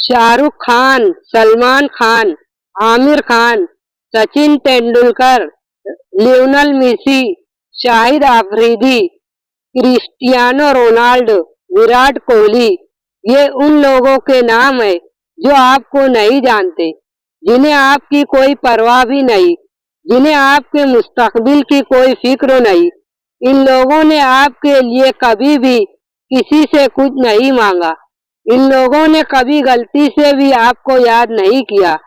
Shahrukh Khan, Salman Khan, Aamir Khan, Sachin Tendulkar, Lionel Messi, Shahid Afridi, Cristiano Ronaldo, Virat Kohli, ये उन लोगों के नाम है जो आपको नहीं जानते, जिन्हें आपकी कोई परवाह भी नहीं, जिन्हें आपके मुस्तकबिल की कोई फिक्र नहीं। इन लोगों ने आपके लिए कभी भी किसी से कुछ नहीं मांगा। इन लोगों ने कभी गलती से भी आपको याद नहीं किया।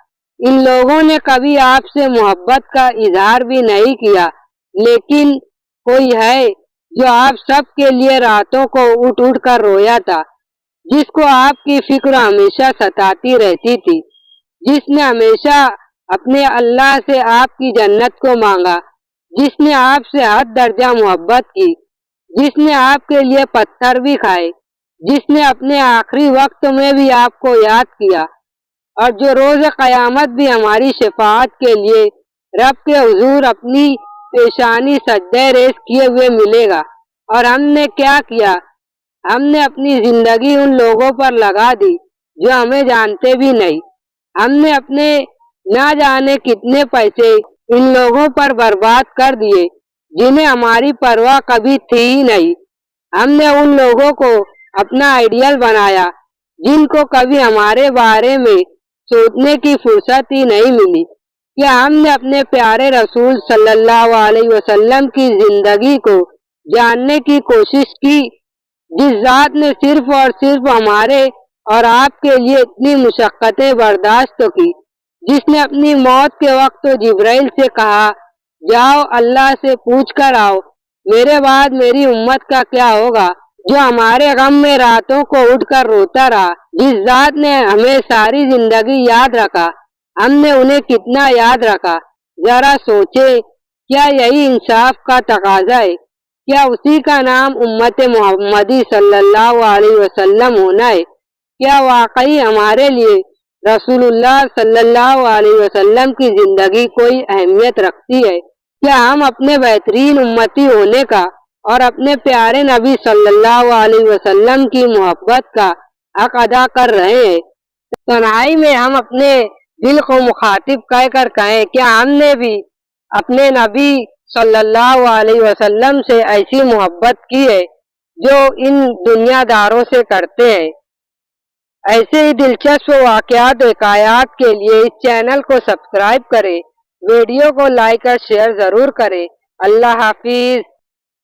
इन लोगों ने कभी आपसे मोहब्बत का इजहार भी नहीं किया। लेकिन कोई है जो आप सब के लिए रातों को उठ उठ कर रोया था, जिसको आपकी फिक्र हमेशा सताती रहती थी, जिसने हमेशा अपने अल्लाह से आपकी जन्नत को मांगा, जिसने आपसे हद दर्जा मोहब्बत की, जिसने आपके लिए पत्थर भी खाए, जिसने अपने आखिरी वक्त में भी आपको याद किया, और जो रोज कयामत भी हमारी शफाअत के लिए रब के हुजूर अपनी पेशानी सज्जे रेस किए हुए मिलेगा। और हमने क्या किया? हमने अपनी जिंदगी उन लोगों पर लगा दी जो हमें जानते भी नहीं। हमने अपने ना जाने कितने पैसे इन लोगों पर बर्बाद कर दिए जिन्हें हमारी परवाह कभी थी ही नहीं। हमने उन लोगों को अपना आइडियल बनाया जिनको कभी हमारे बारे में सोचने की फुर्सत ही नहीं मिली। क्या हमने अपने प्यारे रसूल सल्लल्लाहु अलैहि वसल्लम की जिंदगी को जानने की कोशिश की, जिस जात ने सिर्फ और सिर्फ हमारे और आपके लिए इतनी मुशक्कतें बर्दाश्त की, जिसने अपनी मौत के वक्त तो जिब्राइल से कहा, जाओ अल्लाह से पूछ कर आओ मेरे बाद मेरी उम्मत का क्या होगा, जो हमारे गम में रातों को उठकर रोता रहा, जिस जात ने हमें सारी जिंदगी याद रखा, हमने उन्हें कितना याद रखा। जरा सोचे, क्या यही इंसाफ का तकाजा है? क्या उसी का नाम उम्मत मोहम्मदी सल्लल्लाहु अलैहि वसल्लम होना है? क्या वाकई हमारे लिए रसूलुल्लाह सल्लल्लाहु अलैहि वसल्लम की जिंदगी कोई अहमियत रखती है? क्या हम अपने बेहतरीन उम्मती होने का और अपने प्यारे नबी सल्लल्लाहु अलैहि वसल्लम की मोहब्बत का हक अदा कर रहे हैं? तन्हाई में हम अपने दिल को मुखातिब कहकर कहें, क्या हमने भी अपने नबी सल्लल्लाहु अलैहि वसल्लम से ऐसी मोहब्बत की है जो इन दुनियादारों से करते हैं? ऐसे ही दिलचस्प वाक़यात हिकायात के लिए इस चैनल को सब्सक्राइब करें, वीडियो को लाइक और शेयर ज़रूर करें। अल्लाह हाफिज।